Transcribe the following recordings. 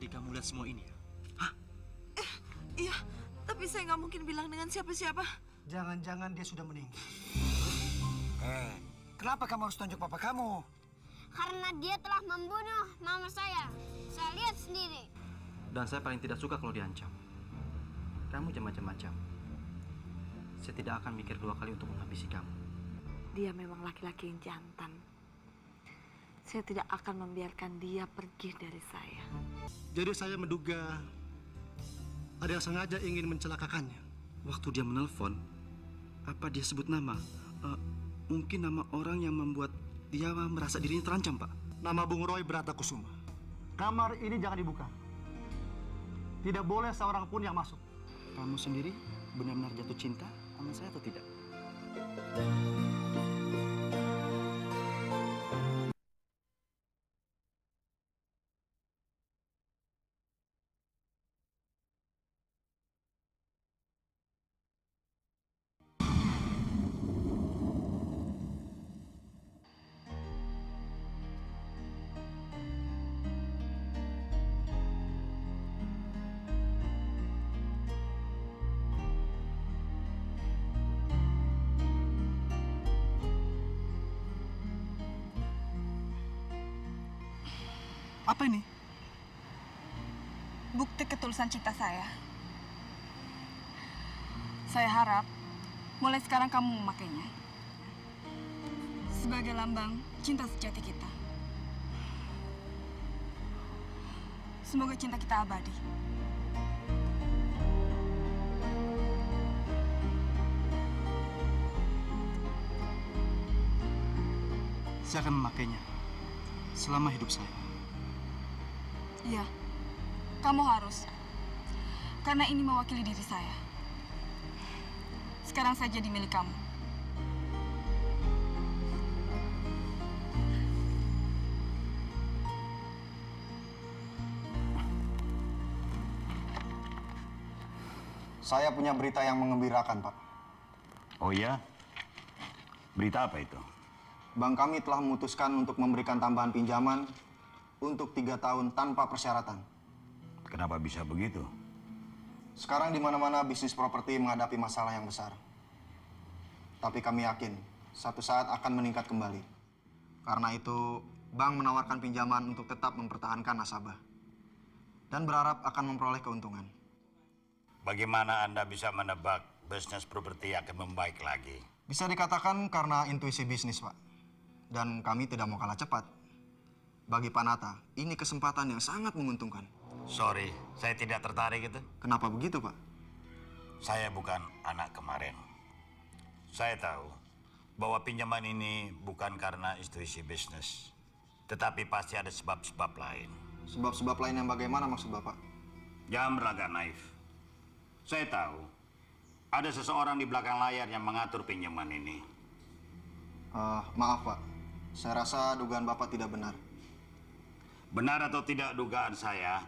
Jadi kamu lihat semua ini ya? Hah? Iya, tapi saya nggak mungkin bilang dengan siapa-siapa. Jangan-jangan dia sudah meninggal. Kenapa kamu harus tunjuk papa kamu? Karena dia telah membunuh mama saya. Saya lihat sendiri. Dan saya paling tidak suka kalau diancam. Kamu jangan macam-macam. Saya tidak akan mikir dua kali untuk menghabisi kamu. Dia memang laki-laki yang jantan. Saya tidak akan membiarkan dia pergi dari saya. Jadi saya menduga ada yang sengaja ingin mencelakakannya. Waktu dia menelpon, apa dia sebut nama? Mungkin nama orang yang membuat dia merasa dirinya terancam, Pak. Nama Bung Roy Bratakusuma. Kamar ini jangan dibuka. Tidak boleh seorang pun yang masuk. Kamu sendiri benar-benar jatuh cinta sama saya atau tidak? Apa ini? Bukti ketulusan cinta saya. Saya harap mulai sekarang kamu memakainya sebagai lambang cinta sejati kita. Semoga cinta kita abadi. Saya akan memakainya selama hidup saya. Iya, kamu harus. Karena ini mewakili diri saya. Sekarang saya jadi milik kamu. Saya punya berita yang mengembirakan, Pak. Oh iya? Berita apa itu? Bank kami telah memutuskan untuk memberikan tambahan pinjaman untuk 3 tahun tanpa persyaratan. Kenapa bisa begitu? Sekarang di mana-mana bisnis properti menghadapi masalah yang besar. Tapi kami yakin satu saat akan meningkat kembali. Karena itu, bank menawarkan pinjaman untuk tetap mempertahankan nasabah. Dan berharap akan memperoleh keuntungan. Bagaimana Anda bisa menebak bisnis properti akan membaik lagi? Bisa dikatakan karena intuisi bisnis, Pak. Dan kami tidak mau kalah cepat. Bagi Pak Nata, ini kesempatan yang sangat menguntungkan. Sorry, saya tidak tertarik itu. Kenapa begitu, Pak? Saya bukan anak kemarin. Saya tahu bahwa pinjaman ini bukan karena intuisi bisnis. Tetapi pasti ada sebab-sebab lain. Sebab-sebab lain yang bagaimana maksud Bapak? Jangan berlagak naif. Saya tahu ada seseorang di belakang layar yang mengatur pinjaman ini. Maaf, Pak. Saya rasa dugaan Bapak tidak benar. Benar atau tidak dugaan saya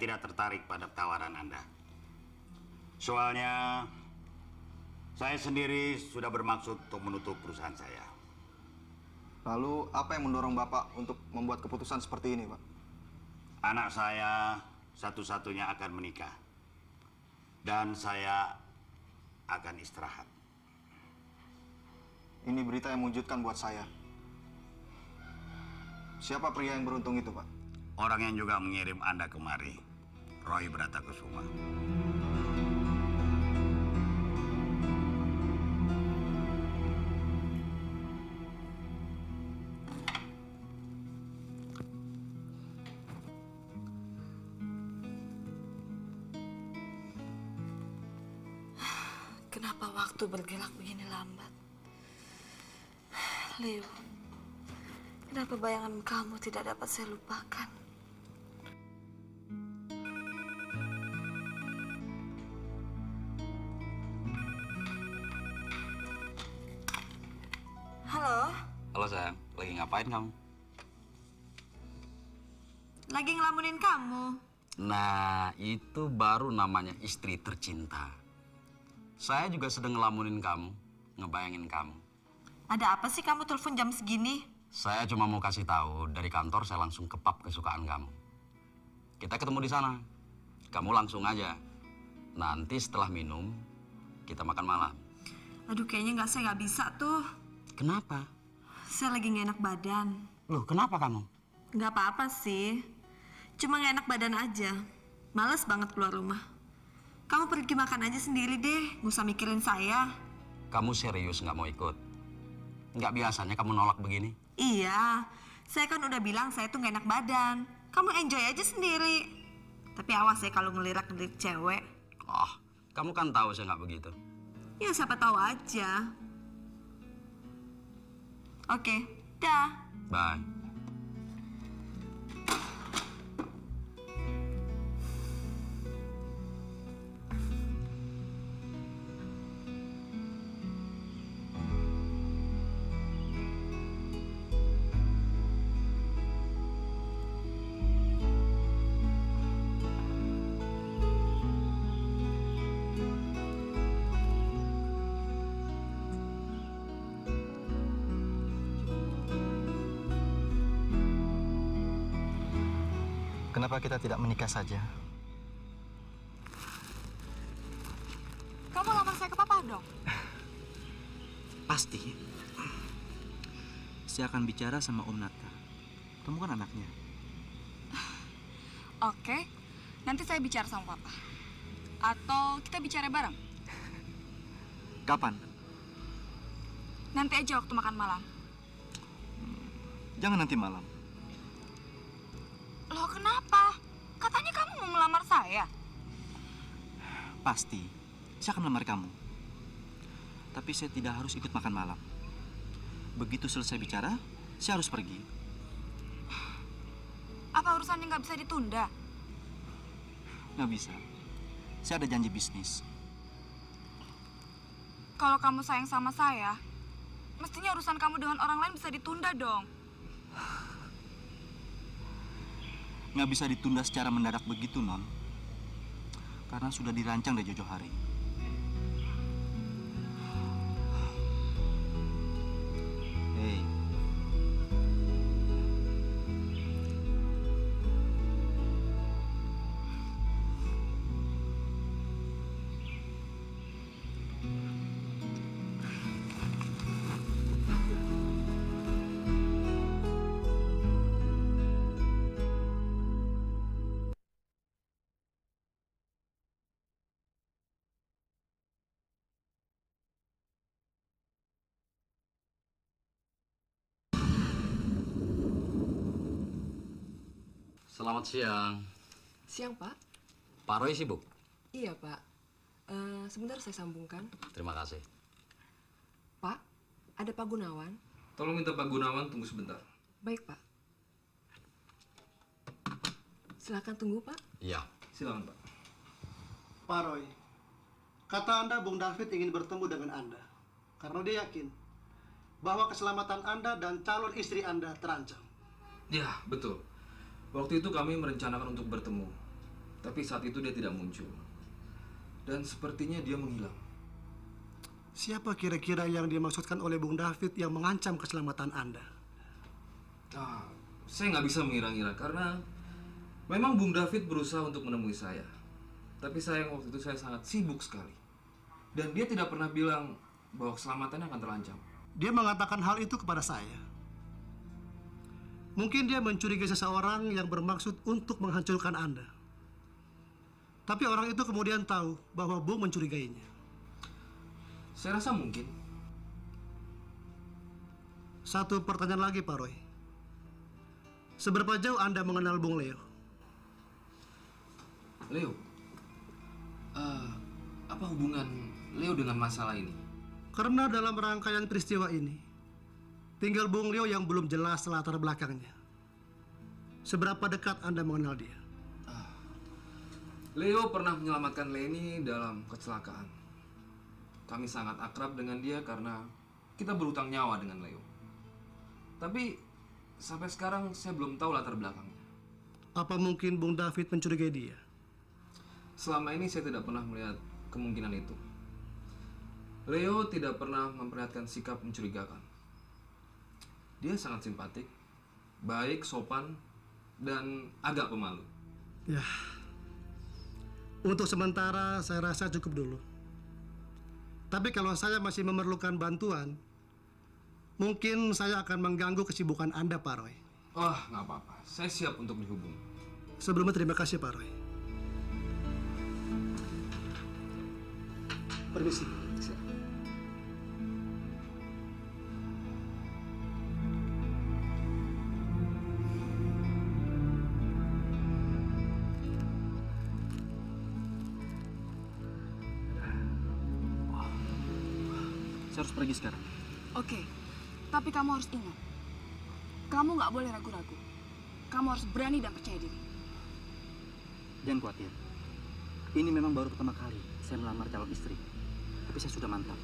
tidak tertarik pada tawaran Anda. Soalnya, saya sendiri sudah bermaksud untuk menutup perusahaan saya. Lalu, apa yang mendorong Bapak untuk membuat keputusan seperti ini, Pak? Anak saya satu-satunya akan menikah. Dan saya akan istirahat. Ini berita yang mengejutkan buat saya. Siapa pria yang beruntung itu, Pak? Orang yang juga mengirim Anda kemari, Roy Bratakusuma. Kenapa waktu bergerak begini lambat? Liu, kenapa bayangan kamu tidak dapat saya lupakan? Halo? Halo sayang, lagi ngapain kamu? Lagi ngelamunin kamu. Nah, itu baru namanya istri tercinta. Saya juga sedang ngelamunin kamu, ngebayangin kamu. Ada apa sih kamu telepon jam segini? Saya cuma mau kasih tahu, dari kantor saya langsung ke pub kesukaan kamu. Kita ketemu di sana. Kamu langsung aja. Nanti setelah minum, kita makan malam. Aduh, kayaknya saya nggak bisa tuh. Kenapa? Saya lagi nggak enak badan. Loh, kenapa kamu? Nggak apa-apa sih. Cuma nggak enak badan aja. Males banget keluar rumah. Kamu pergi makan aja sendiri deh. Nggak usah mikirin saya. Kamu serius nggak mau ikut? Nggak biasanya kamu nolak begini? Iya. Saya kan udah bilang saya tuh nggak enak badan. Kamu enjoy aja sendiri. Tapi awas ya kalau ngelirik-ngelirik cewek. Oh, kamu kan tahu saya nggak begitu. Ya siapa tahu aja. Oke, dah. Bye. Kenapa kita tidak menikah saja? Kamu lamar saya ke papa dong? Pasti. Saya akan bicara sama Om Nata. Kamu kan anaknya. Oke, nanti saya bicara sama papa. Atau kita bicara bareng? Kapan? Nanti aja waktu makan malam. Jangan nanti malam. Loh, kenapa? Katanya kamu mau melamar saya. Pasti. Saya akan melamar kamu. Tapi saya tidak harus ikut makan malam. Begitu selesai bicara, saya harus pergi. Apa urusannya nggak bisa ditunda? Nggak bisa. Saya ada janji bisnis. Kalau kamu sayang sama saya, mestinya urusan kamu dengan orang lain bisa ditunda dong. Nggak bisa ditunda secara mendadak begitu, Non. Karena sudah dirancang dari jauh-jauh hari. Hei. Selamat siang. Siang, Pak. Pak Roy sibuk? Iya, Pak. Sebentar saya sambungkan. Terima kasih. Pak, ada Pak Gunawan. Tolong minta Pak Gunawan tunggu sebentar. Baik, Pak. Silakan tunggu, Pak. Iya. Silakan, Pak. Pak Roy, kata Anda Bung David ingin bertemu dengan Anda. Karena dia yakin bahwa keselamatan Anda dan calon istri Anda terancam. Ya, betul. Waktu itu kami merencanakan untuk bertemu. Tapi saat itu dia tidak muncul. Dan sepertinya dia menghilang. Siapa kira-kira yang dimaksudkan oleh Bung David yang mengancam keselamatan Anda? Saya nggak bisa mengira-ngira karena memang Bung David berusaha untuk menemui saya. Tapi sayang waktu itu saya sangat sibuk sekali. Dan dia tidak pernah bilang bahwa keselamatannya akan terancam. Dia mengatakan hal itu kepada saya. Mungkin dia mencurigai seseorang yang bermaksud untuk menghancurkan Anda. Tapi orang itu kemudian tahu bahwa Bung mencurigainya. Saya rasa mungkin. Satu pertanyaan lagi, Pak Roy. Seberapa jauh Anda mengenal Bung Leo? Leo? Apa hubungan Leo dengan masalah ini? Karena dalam rangkaian peristiwa ini, tinggal Bung Leo yang belum jelas latar belakangnya. Seberapa dekat Anda mengenal dia? Leo pernah menyelamatkan Leni dalam kecelakaan. Kami sangat akrab dengan dia karena kita berhutang nyawa dengan Leo. Tapi sampai sekarang saya belum tahu latar belakangnya. Apa mungkin Bung David mencurigai dia? Selama ini saya tidak pernah melihat kemungkinan itu. Leo tidak pernah memperlihatkan sikap mencurigakan. Dia sangat simpatik, baik, sopan, dan agak pemalu. Ya, untuk sementara saya rasa cukup dulu. Tapi kalau saya masih memerlukan bantuan, mungkin saya akan mengganggu kesibukan Anda, Pak Roy. Oh, nggak apa-apa. Saya siap untuk dihubungi. Sebelumnya terima kasih, Pak Roy. Permisi. Saya harus pergi sekarang. Oke, tapi kamu harus ingat. Kamu nggak boleh ragu-ragu. Kamu harus berani dan percaya diri. Jangan khawatir. Ini memang baru pertama kali saya melamar calon istri. Tapi saya sudah mantap.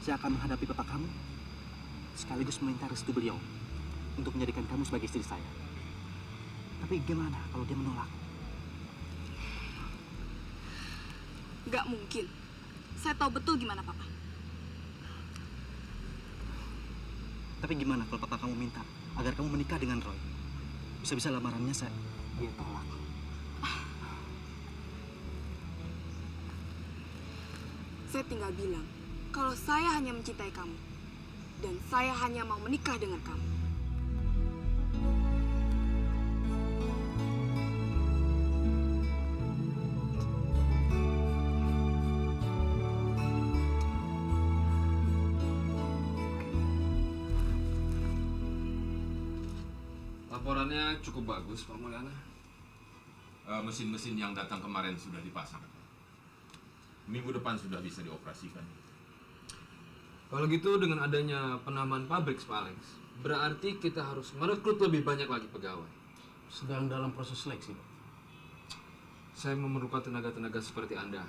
Saya akan menghadapi bapak kamu, sekaligus meminta restu beliau untuk menjadikan kamu sebagai istri saya. Tapi gimana kalau dia menolak? Nggak mungkin. Saya tahu betul gimana papa. Tapi gimana kalau papa kamu minta agar kamu menikah dengan Roy? Bisa-bisa lamarannya dia tolak. Saya tinggal bilang kalau saya hanya mencintai kamu dan saya hanya mau menikah dengan kamu. Laporannya cukup bagus, Pak Mulyana. Mesin-mesin yang datang kemarin sudah dipasang. Minggu depan sudah bisa dioperasikan. Kalau gitu dengan adanya penambahan pabrik, Pak Alex, berarti kita harus merekrut lebih banyak lagi pegawai. Sedang dalam proses seleksi, Pak. Saya memerlukan tenaga-tenaga seperti Anda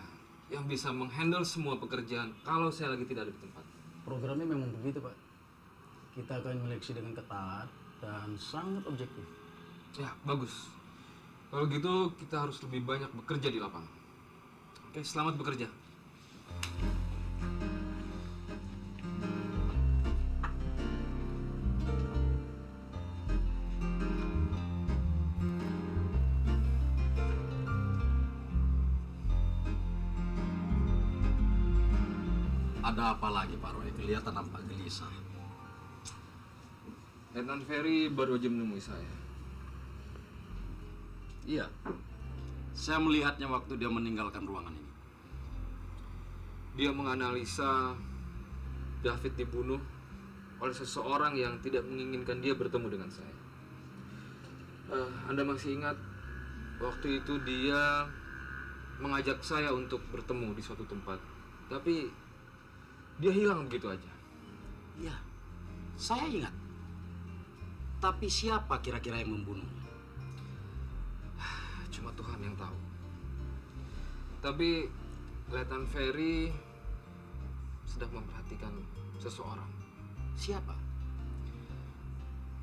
yang bisa menghandle semua pekerjaan kalau saya lagi tidak ada di tempat. Programnya memang begitu, Pak. Kita akan menyeleksi dengan ketat dan sangat objektif. Ya, bagus. Kalau gitu kita harus lebih banyak bekerja di lapangan. Oke, selamat bekerja. Ada apa lagi, Pak Roy? Kelihatan nampak gelisah. Letnan Ferry baru aja menemui saya. Iya. Saya melihatnya waktu dia meninggalkan ruangan ini. Dia menganalisa David dibunuh oleh seseorang yang tidak menginginkan dia bertemu dengan saya. Anda masih ingat waktu itu dia mengajak saya untuk bertemu di suatu tempat, tapi dia hilang begitu aja. Iya, saya ingat. Tapi siapa kira-kira yang membunuhnya? Cuma Tuhan yang tahu. Tapi Letnan Ferry sedang memperhatikan seseorang. Siapa?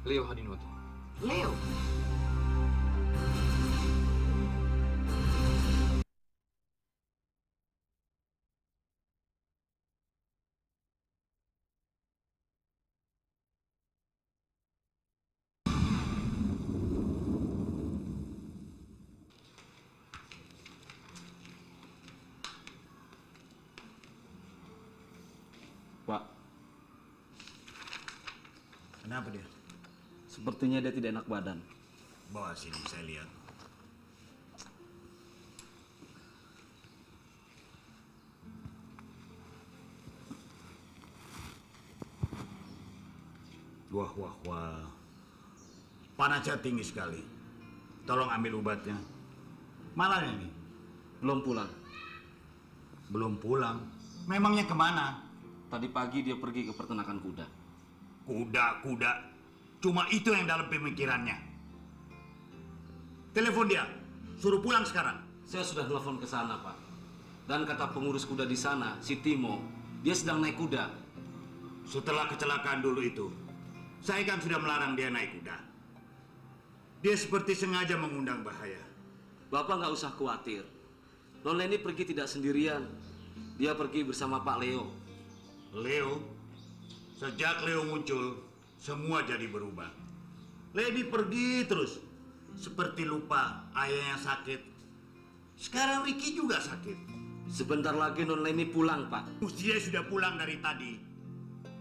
Leo Hadinoto. Leo? Pak, Kenapa dia? sepertinya dia tidak enak badan. Bawa sini, saya lihat. Wah, wah, wah. Panasnya tinggi sekali. Tolong ambil obatnya. Mana ini? Belum pulang. Belum pulang. Memangnya kemana? Tadi pagi dia pergi ke peternakan kuda. Kuda. Cuma itu yang dalam pemikirannya. Telepon dia. Suruh pulang sekarang. Saya sudah telepon ke sana, Pak. Dan kata pengurus kuda di sana, si Timo, dia sedang naik kuda. Setelah kecelakaan dulu itu, saya kan sudah melarang dia naik kuda. Dia seperti sengaja mengundang bahaya. Bapak nggak usah khawatir. Non Leni pergi tidak sendirian. Dia pergi bersama Pak Leo. Leo, sejak Leo muncul, semua jadi berubah. Lady pergi terus. Seperti lupa ayah yang sakit. Sekarang Ricky juga sakit. Sebentar lagi Non Leni pulang, Pak. Dia sudah pulang dari tadi.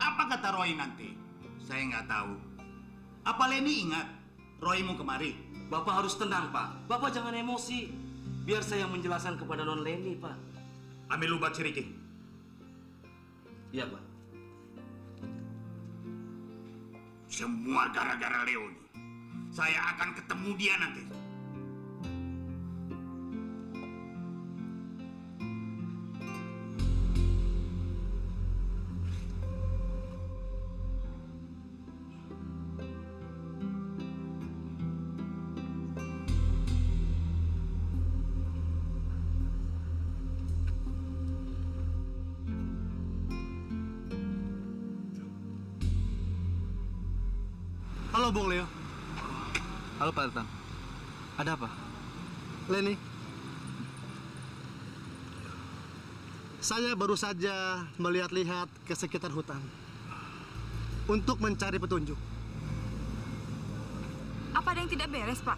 Apa kata Roy nanti? Saya nggak tahu. Apa Leni ingat Roy mau kemari? Bapak harus tenang, Pak. Bapak jangan emosi. Biar saya yang menjelaskan kepada Non Leni, Pak. Ambil obat si Ricky. Iya, Pak. Semua gara-gara Leo nih. Saya akan ketemu dia nanti. Halo Bung Leo. Halo Pak Ertan. Ada apa? Leni. Saya baru saja melihat-lihat ke sekitar hutan untuk mencari petunjuk. Apa ada yang tidak beres, Pak?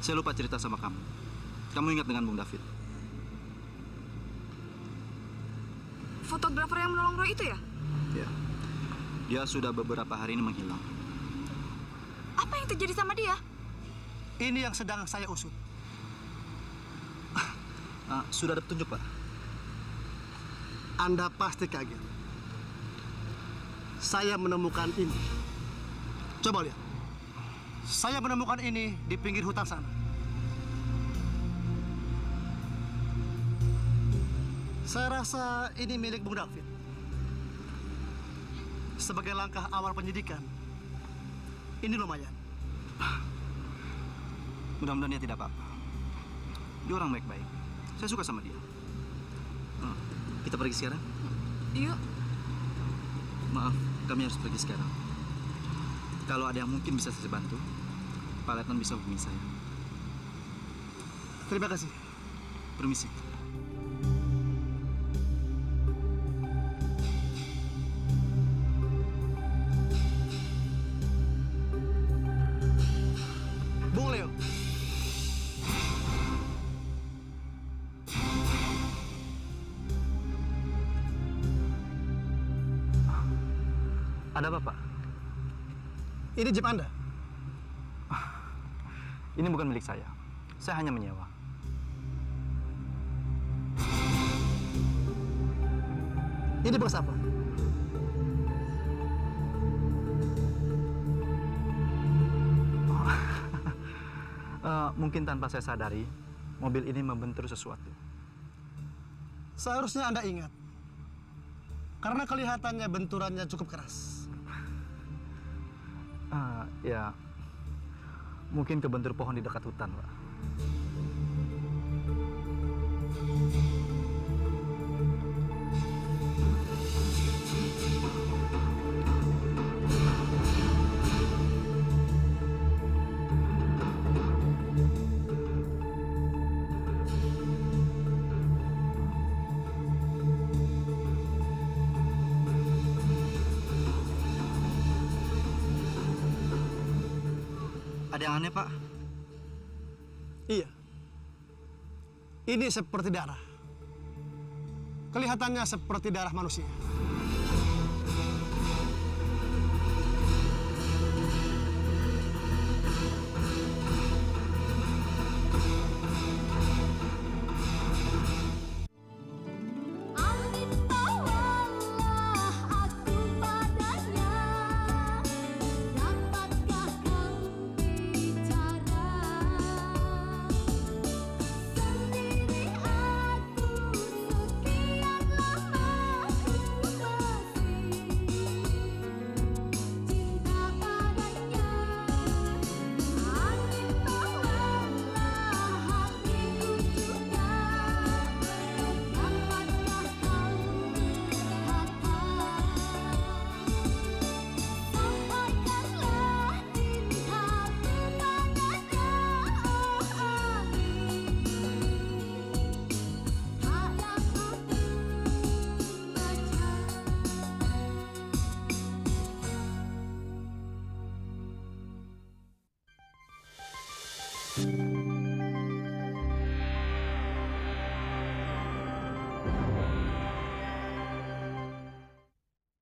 Saya lupa cerita sama kamu. Kamu ingat dengan Bung David? Fotografer yang menolong Roy itu ya? Ya. Dia sudah beberapa hari ini menghilang. Apa yang terjadi sama dia? Ini yang sedang saya usut. Sudah ada petunjuk, Pak? Anda pasti kaget. Saya menemukan ini. Coba lihat. Saya menemukan ini di pinggir hutan sana. Saya rasa ini milik Bung David. Sebagai langkah awal penyidikan, ini lumayan. Mudah-mudahan dia tidak apa-apa. Dia orang baik-baik. Saya suka sama dia. Kita pergi sekarang? Yuk. Maaf, kami harus pergi sekarang. Kalau ada yang mungkin bisa saya bantu, Pak Letnan bisa hubungi saya. Terima kasih. Permisi. Bung Leo. Ada apa, Pak? Ini jeep Anda. Ini bukan milik saya. Saya hanya menyewa. Ini bekas apa? Mungkin tanpa saya sadari, mobil ini membentur sesuatu. Seharusnya Anda ingat. Karena kelihatannya benturannya cukup keras. Ya, mungkin kebentur pohon di dekat hutan, Pak. Ada yang aneh, Pak? Iya. Ini seperti darah. Kelihatannya seperti darah manusia. Pak.